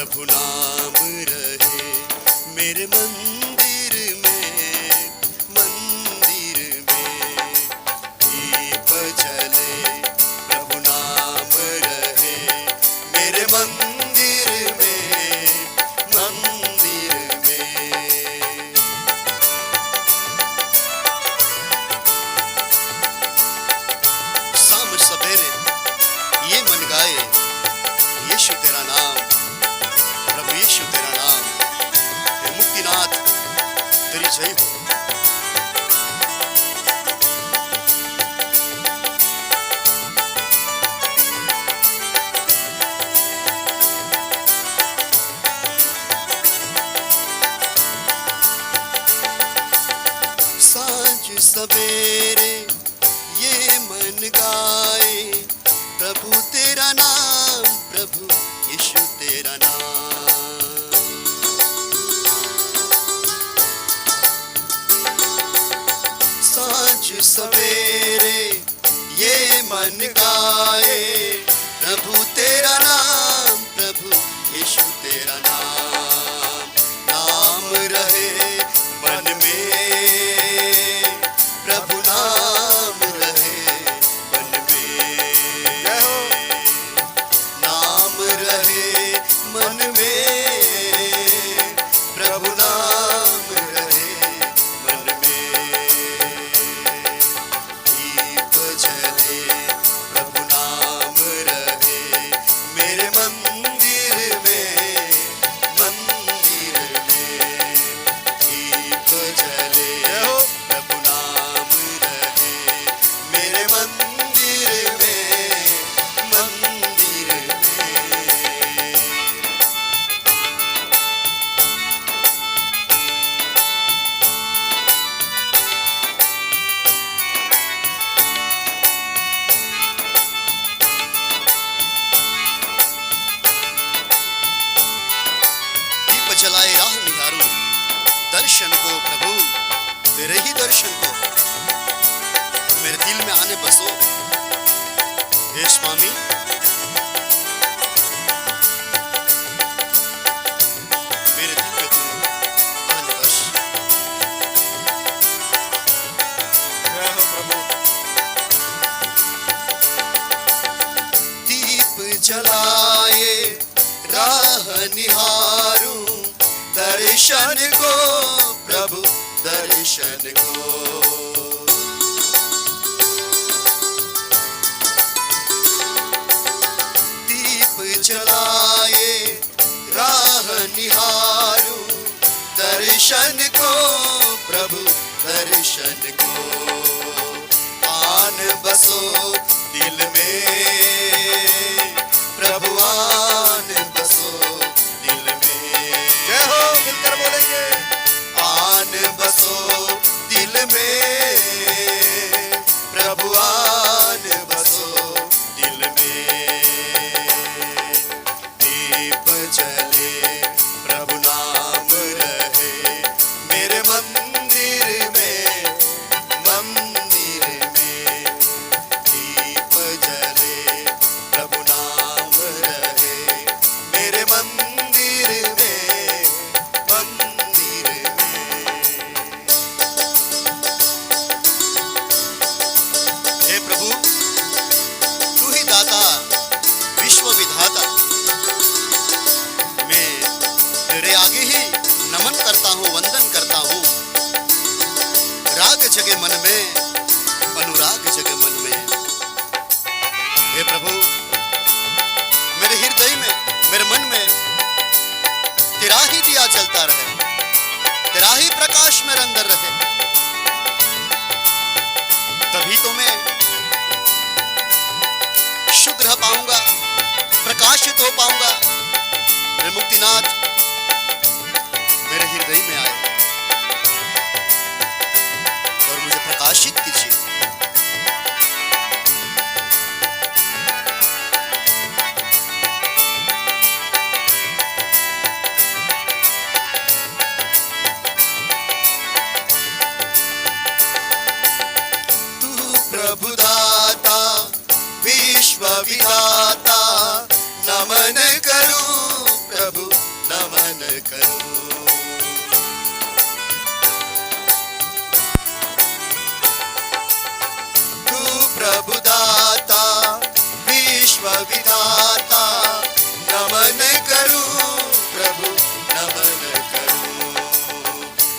प्रभु नाम रहे मेरे मंदिर में, मंदिर में दीप जले। प्रभु नाम रहे मेरे मंदिर में, मंदिर में। शाम सवेरे ये मन गाए, यीशु तेरा नाम, प्रभु यीशु तेरा नाम, हे मुक्तिनाथ तेरी जय हो। सांझ सवेरे ये मन गाए, प्रभु तेरा नाम, प्रभु यीशु तेरा नाम। सांझ सवेरे ये मन गाए, प्रभु तेरा नाम, प्रभु यीशु तेरा नाम। नाम रहे मन में, प्रभु नाम रहे मन में। नाम रहे मन में, प्रभु नाम रहे मन में। दीप जले, प्रभु नाम रहे मेरे मंदिर में, मंदिर में दीप जले। प्रभु नाम रहे मेरे मंदिर में, मंदिर में। दीप जलाए राह निहारूं, दर्शन को प्रभु तेरे ही दर्शन को मेरे दिल में आने बसो। हे स्वामी मेरे दिल में तू आने बस। दीप जलाए राह निहारूं, दर्शन को प्रभु दर्शन को। दीप जलाए राह निहारूं, दर्शन को प्रभु दर्शन को। आन बसो दिल में, प्रभु आन बसो दिल में। जय हो, मिलकर बोलेंगे। आन बसो दिल में, प्रभु आन बसो दिल में। दीप जले, प्रभु नाम रहे मेरे मंदिर में, मंदिर में दीप जले। प्रभु नाम रहे मेरे मंदिर में, मंदिर में। हे प्रभु तू ही दाता, विश्व विधाता, मैं तेरे आगे ही नमन करता हूँ, वंदन करता हूँ। राग जगे मन में, अनुराग जगे मन में। हे प्रभु मेरे हृदय में, मेरे मन में तेरा ही दिया जलता रहे, तेरा ही प्रकाश मेरे अंदर रहे। तभी तो मैं शुद्ध रह पाऊंगा, प्रकाशित हो पाऊंगा। हे मुक्तिनाथ मेरे हृदय में आए और मुझे प्रकाशित कीजिए। प्रभु दाता विश्व विधाता नमन करूं प्रभु करूं। तू प्रभु दाता विश्व विधाता, नमन करूं प्रभु नमन करूं।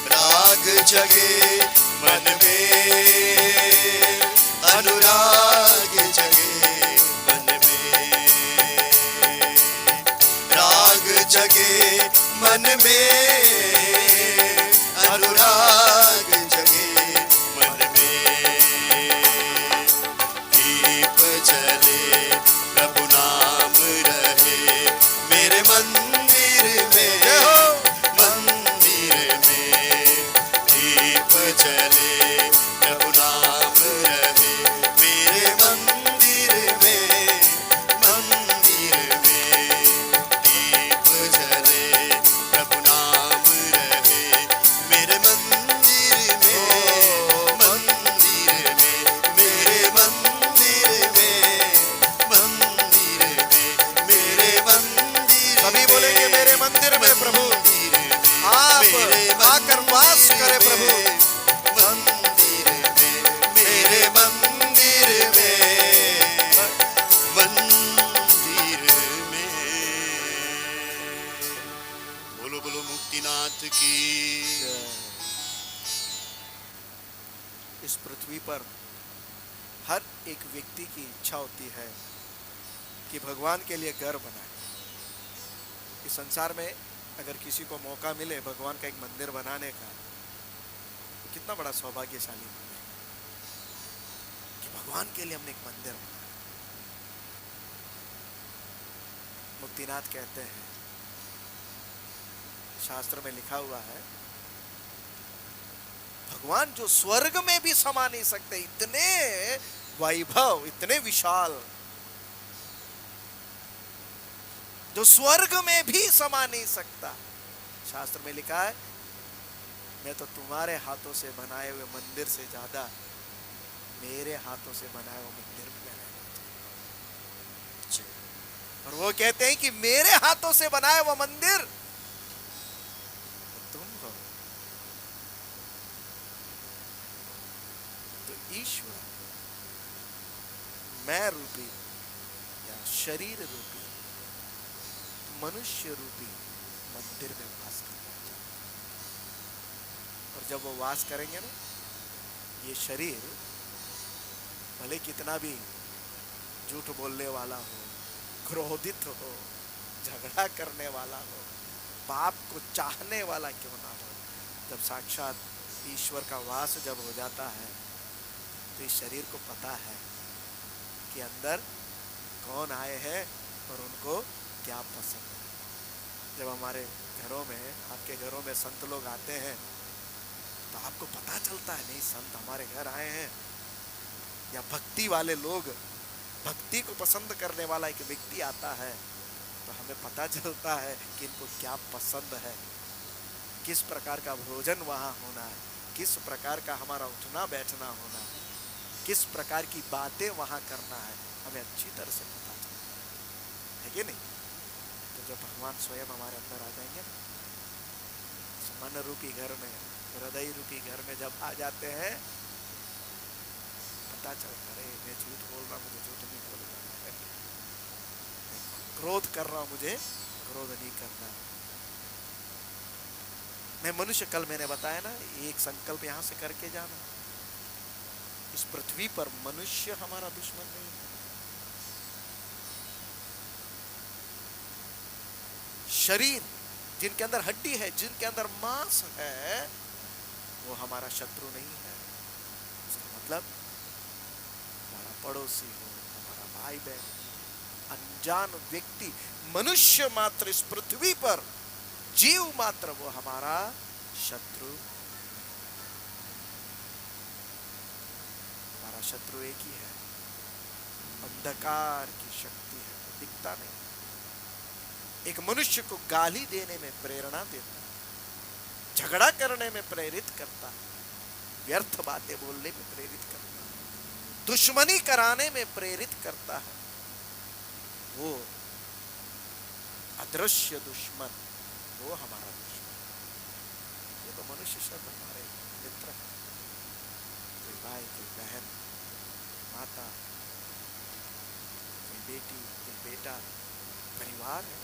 राग जगे मन में, अनुराग जगे मन में, राग जगे मन में, अनुराग जगे मन में। दीप जले प्रभु नाम रहे मेरे मंदिर में, मंदिर में। दीप जले प्रभु नाम रहे मेरे मंदिर में, मंदिर में। दीप जले प्रभु नाम रहे मेरे मंदिर में, मंदिर में। मेरे मंदिर में, मंदिर में। मेरे मंदिर, सभी बोलेंगे मेरे मंदिर में प्रभु आप आकर वास करें प्रभु। मंदिर में, मेरे मंदिर में, मंदिर में। बोलो बोलो मुक्तिनाथ की। इस पृथ्वी पर हर एक व्यक्ति की इच्छा होती है कि भगवान के लिए घर बनाए। इस संसार में अगर किसी को मौका मिले भगवान का एक मंदिर बनाने का, तो कितना बड़ा सौभाग्यशाली है कि भगवान के लिए हमने एक मंदिर बनाया। मुक्तिनाथ कहते हैं, शास्त्र में लिखा हुआ है, भगवान जो स्वर्ग में भी समा नहीं सकते, इतने वैभव, इतने विशाल, जो स्वर्ग में भी समा नहीं सकता। शास्त्र में लिखा है, मैं तो तुम्हारे हाथों से बनाए हुए मंदिर से ज्यादा मेरे हाथों से बनाए हुए मंदिर में रहना चाहिए। और वो कहते हैं कि मेरे हाथों से बनाया हुआ मंदिर तो तुम हो। तो ईश्वर मैं रूपी या शरीर रूपी मनुष्य रूपी मंदिर में वास करना चाहता है। और जब वो वास करेंगे ना, ये शरीर भले कितना भी झूठ बोलने वाला हो, क्रोधित हो, झगड़ा करने वाला हो, पाप को चाहने वाला क्यों ना हो, जब साक्षात ईश्वर का वास जब हो जाता है तो इस शरीर को पता है कि अंदर कौन आए हैं और उनको क्या पसंद है। जब हमारे घरों में, आपके घरों में संत लोग आते हैं तो आपको पता चलता है, नहीं संत हमारे घर आए हैं। या भक्ति वाले लोग, भक्ति को पसंद करने वाला एक व्यक्ति आता है तो हमें पता चलता है कि इनको क्या पसंद है, किस प्रकार का भोजन वहाँ होना है, किस प्रकार का हमारा उठना बैठना होना है, किस प्रकार की बातें वहाँ करना है, हमें अच्छी तरह से पता चलता है कि नहीं। तो जब भगवान स्वयं हमारे अंदर आ जाएंगे ना, मन रूपी घर में, हृदय रूपी घर में जब आ जाते हैं, पता चलता है मैं झूठ बोल रहा, मुझे झूठ नहीं बोलना है, क्रोध कर रहा हूं, मुझे क्रोध नहीं करना। मैं मनुष्य, कल मैंने बताया ना, एक संकल्प यहां से करके जाना, इस पृथ्वी पर मनुष्य हमारा दुश्मन नहीं है। शरीर जिनके अंदर हड्डी है, जिनके अंदर मांस है, वो हमारा शत्रु नहीं है। इसका मतलब हमारा पड़ोसी हो, हमारा भाई बहन, अनजान व्यक्ति, मनुष्य मात्र इस पृथ्वी पर, जीव मात्र, वो हमारा शत्रु। हमारा शत्रु एक ही है, अंधकार की शक्ति है, दिखता नहीं। एक मनुष्य को गाली देने में प्रेरणा देता है, झगड़ा करने में प्रेरित करता है, व्यर्थ बातें बोलने में प्रेरित करता है, दुश्मनी कराने में प्रेरित करता है। वो अदृश्य दुश्मन, वो हमारा दुश्मन। ये तो मनुष्य सब हमारे मित्र हैं, कोई भाई, कोई बहन, माता, कोई बेटी, कोई बेटा, परिवार है।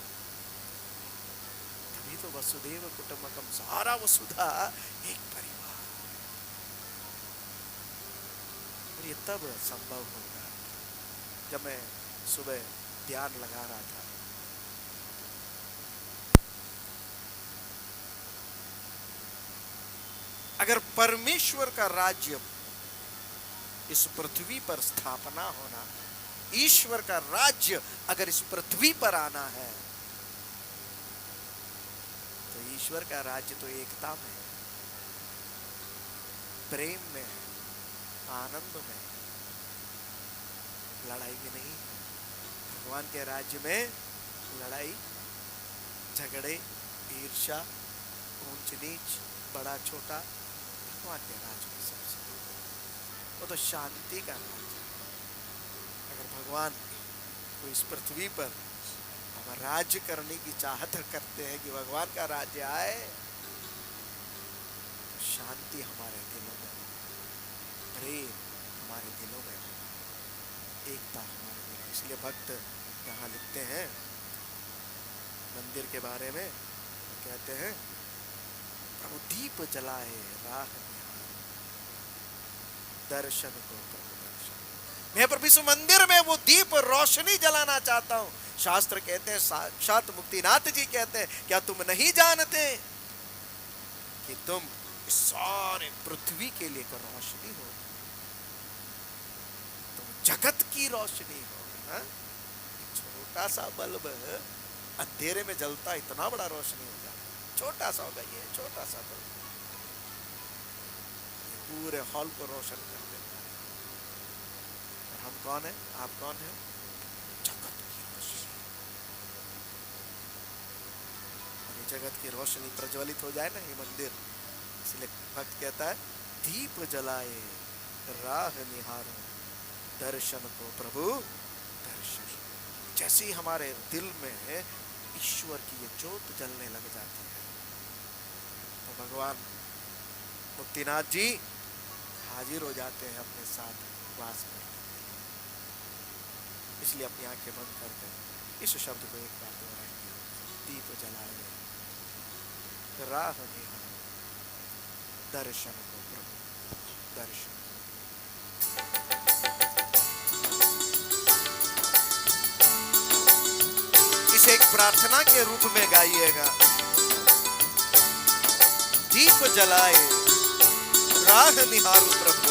तभी तो वसुदेव कुटुंबकम, सारा वसुधा एक परिवार। और ये तब संभव होगा जब मैं सुबह ध्यान लगा रहा था, अगर परमेश्वर का राज्य इस पृथ्वी पर स्थापना होना, ईश्वर का राज्य अगर इस पृथ्वी पर आना है, तो ईश्वर का राज्य तो एकता में है, प्रेम में है, आनंद में, लड़ाई में नहीं। भगवान के राज्य में लड़ाई, झगड़े, ईर्ष्या, ऊंच नीच, बड़ा छोटा, भगवान के राज्य में सबसे वो तो शांति का राज्य। अगर भगवान को इस पृथ्वी पर अगर राज्य करने की चाहत करते हैं कि भगवान का राज्य आए, तो शांति हमारे दिलों में, प्रेम हमारे दिलों में, एकता हमारे दिलों में। इसलिए भक्त यहाँ लिखते हैं मंदिर के बारे में, कहते हैं प्रभु दीप जलाए राह निहार, दर्शन को प्रभु दर्शन। मैं प्रभु इस मंदिर में वो दीप रोशनी जलाना चाहता हूँ। शास्त्र कहते हैं, साक्षात मुक्तिनाथ जी कहते हैं, क्या तुम नहीं जानते कि तुम इस सारे पृथ्वी के लिए रोशनी हो, तुम जगत की रोशनी हो। हा? छोटा सा बल्ब अंधेरे में जलता, इतना बड़ा रोशनी हो जाता, छोटा सा होगा ये छोटा सा बल्ब, पूरे हॉल को रोशन कर देता है। और हम कौन है, आप कौन है? जगत की रोशनी। और ये जगत की रोशनी प्रज्वलित हो जाए ना, ये मंदिर, इसलिए भक्त कहता है दीप जलाए राह निहारो, दर्शन को प्रभु दर्शन। जैसे ही हमारे दिल में ईश्वर की ये ज्योत जलने लग जाती है, तो भगवान मुक्तिनाथ जी हाजिर हो जाते हैं अपने साथ वास करने के लिए। इसलिए अपनी आंखें बंद करके इस शब्द को एक बार दोहराएंगे, दीप जलाए राह निहारो, दर्शन को प्रभु दर्शन। इसे एक प्रार्थना के रूप में गाइएगा। दीप जलाए राह निहारो प्रभु,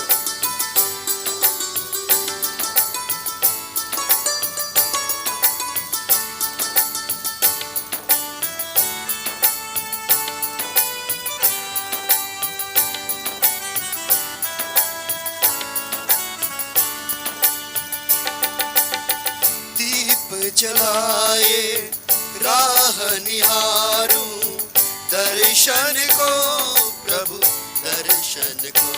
दीप जलाए राह निहारूं, दर्शन को प्रभु दर्शन को।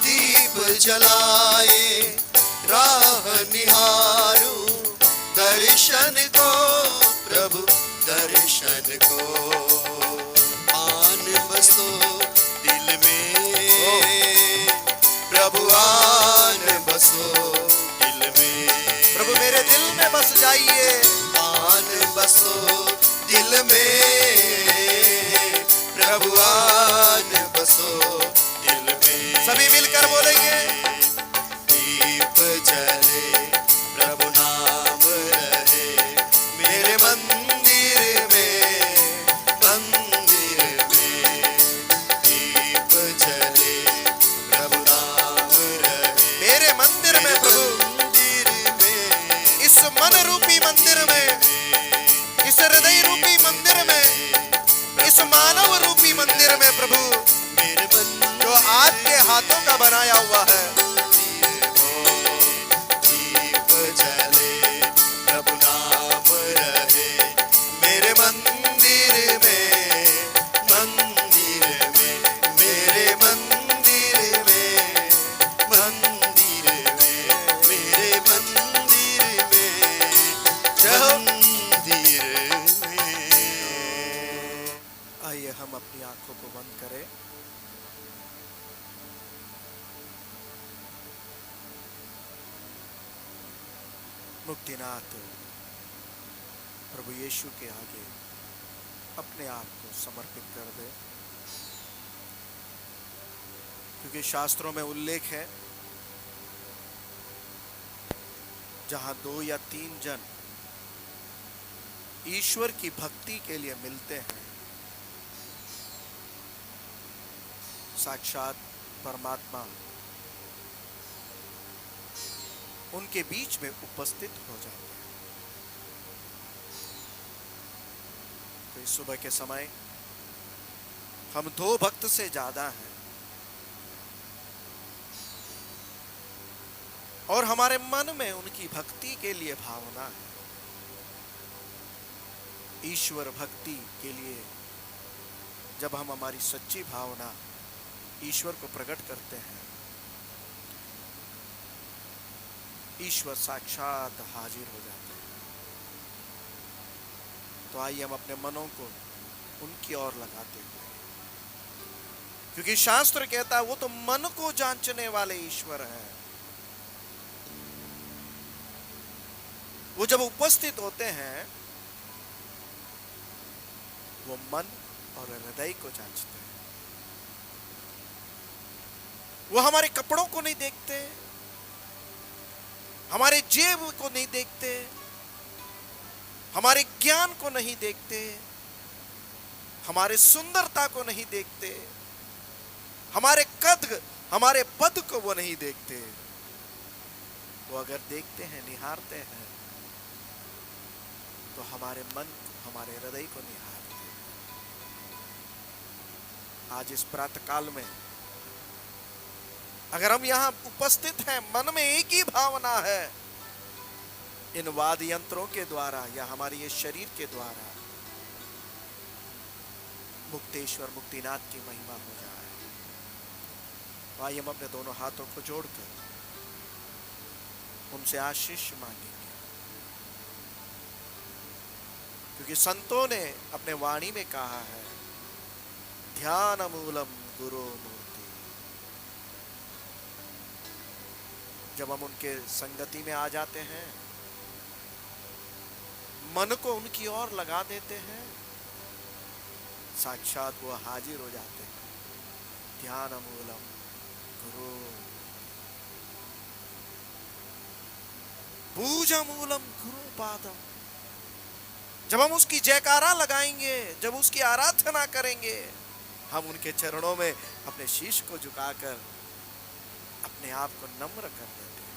दीप जलाए राह निहारूं, दर्शन को प्रभु दर्शन को। आन बसो दिल में प्रभु, आन बसो दिल में प्रभु मेरे दिल में बस जाइए। आन बसो दिल में प्रभु, आन बसो दिल में। सभी मिलकर बोलेंगे, दीप जले प्रभु नाम रहे मेरे मंदिर में, मंदिर में। दीप जले प्रभु नाम रहे मेरे मंदिर में प्रभु, मंदिर में, इस मन रूपी मंदिर में, इस हृदय रूपी मंदिर में, इस मानव रूपी मंदिर में प्रभु, मेरे मंदिर जो आपके हाथों का बनाया हुआ है। दीप जले प्रभु नाम रहे मेरे मंदिर में, मंदिर में, मेरे मंदिर में, मंदिर में, मेरे मंदिर मुक्तिनाथ प्रभु यीशु के आगे अपने आप को समर्पित कर दे, क्योंकि शास्त्रों में उल्लेख है जहां 2 या 3 जन ईश्वर की भक्ति के लिए मिलते हैं, साक्षात परमात्मा उनके बीच में उपस्थित हो जाते हैं। तो इस सुबह के समय हम 2 भक्त से ज्यादा हैं और हमारे मन में उनकी भक्ति के लिए भावना है। ईश्वर भक्ति के लिए जब हम हमारी सच्ची भावना ईश्वर को प्रकट करते हैं, ईश्वर साक्षात हाजिर हो जाते हैं। तो आइए हम अपने मनों को उनकी ओर लगाते हुए, क्योंकि शास्त्र कहता है वो तो मन को जांचने वाले ईश्वर हैं। वो जब उपस्थित होते हैं वो मन और हृदय को जांचते हैं। वो हमारे कपड़ों को नहीं देखते, हमारे जेब को नहीं देखते, हमारे ज्ञान को नहीं देखते, हमारे सुंदरता को नहीं देखते, हमारे कद हमारे पद को वो नहीं देखते। वो अगर देखते हैं, निहारते हैं, तो हमारे मन हमारे हृदय को निहारते हैं। आज इस प्रातः काल में अगर हम यहां उपस्थित हैं, मन में एक ही भावना है, इन वाद्य यंत्रों के द्वारा या हमारे ये शरीर के द्वारा मुक्तेश्वर मुक्तिनाथ की महिमा हो जाए। तो आइए हम अपने दोनों हाथों को जोड़कर उनसे आशीष मांगेंगे, क्योंकि संतों ने अपने वाणी में कहा है, ध्यान मूलम गुरु मूर्ति। जब हम उनके संगति में आ जाते हैं, मन को उनकी ओर लगा देते हैं, साक्षात वो हाजिर हो जाते हैं। ध्यान मूलम गुरु, पूजा मूलम गुरु पादम। जब हम उसकी जयकारा लगाएंगे, जब उसकी आराधना करेंगे, हम उनके चरणों में अपने शीश को झुकाकर अपने आप को नम्र कर देते हैं।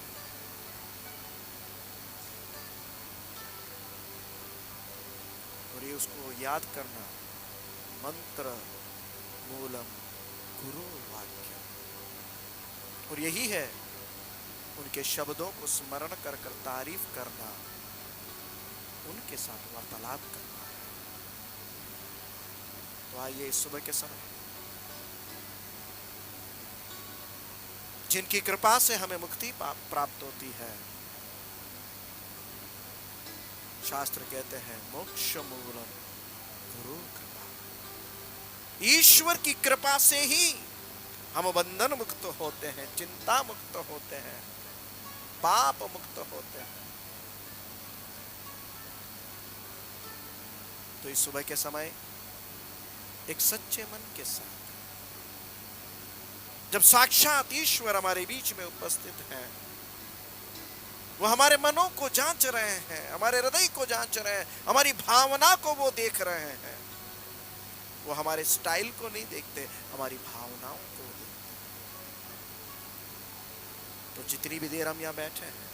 और ये उसको याद करना, मंत्र मूलम गुरु वाक्य। और यही है उनके शब्दों को स्मरण कर कर तारीफ करना, उनके साथ वार्तालाप करना है। तो आइए इस सुबह के समय जिनकी कृपा से हमें मुक्ति प्राप्त होती है, शास्त्र कहते हैं मोक्ष मूलम गुरु कृपा। ईश्वर की कृपा से ही हम बंधन मुक्त होते हैं, चिंता मुक्त होते हैं, पाप मुक्त होते हैं। तो इस सुबह के समय एक सच्चे मन के साथ, जब साक्षात ईश्वर हमारे बीच में उपस्थित हैं, वो हमारे मनों को जांच रहे हैं, हमारे हृदय को जांच रहे हैं, हमारी भावना को वो देख रहे हैं। वो हमारे स्टाइल को नहीं देखते, हमारी भावनाओं को देखते। तो जितनी भी देर हम यहां बैठे हैं,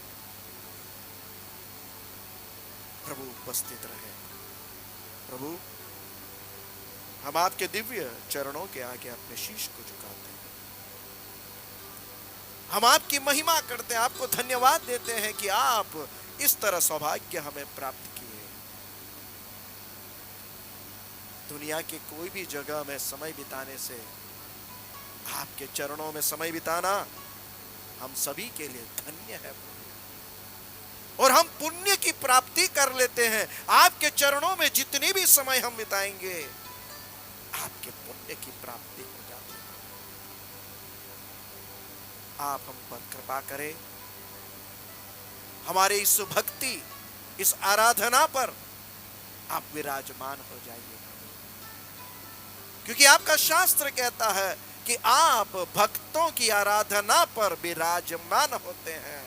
प्रभु उपस्थित रहे। प्रभु, हम आपके दिव्य चरणों के आगे अपने शीश को झुकाते हैं, हम आपकी महिमा करते हैं, आपको धन्यवाद देते हैं कि आप इस तरह सौभाग्य हमें प्राप्त किए। दुनिया के कोई भी जगह में समय बिताने से आपके चरणों में समय बिताना हम सभी के लिए धन्य है। और हम पुण्य की प्राप्ति कर लेते हैं। आपके चरणों में जितनी भी समय हम बिताएंगे, आपके पुण्य की प्राप्ति हो जाती है। आप हम पर कृपा करें, हमारे इस भक्ति, इस आराधना पर आप विराजमान हो जाइए, क्योंकि आपका शास्त्र कहता है कि आप भक्तों की आराधना पर विराजमान होते हैं।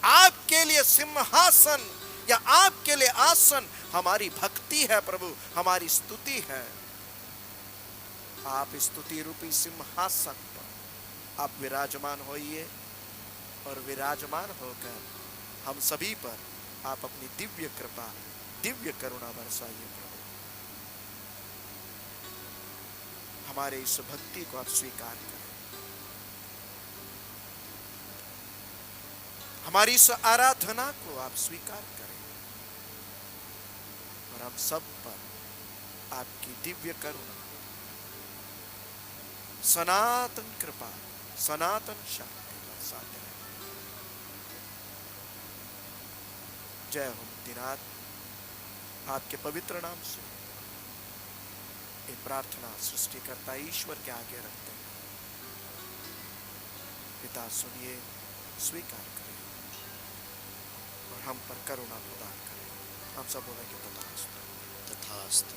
आपके लिए सिंहासन या आपके लिए आसन हमारी भक्ति है प्रभु, हमारी स्तुति है। आप स्तुति रूपी सिंहासन पर आप विराजमान होइए और विराजमान होकर हम सभी पर आप अपनी दिव्य कृपा, दिव्य करुणा बरसाइए प्रभु। हमारे इस भक्ति को आप स्वीकार करें, हमारी इस आराधना को आप स्वीकार करें और हम सब पर आपकी दिव्य करुणा, सनातन कृपा, सनातन शक्ति बरसाते हैं। जय हो मुक्तिनाथ। आपके पवित्र नाम से ये प्रार्थना सृष्टिकर्ता ईश्वर के आगे रखते हैं। पिता सुनिए, स्वीकार करें और हम पर करुणा प्रदान करें। हम सब बोलेंगे तथास्तु। तथास्तु।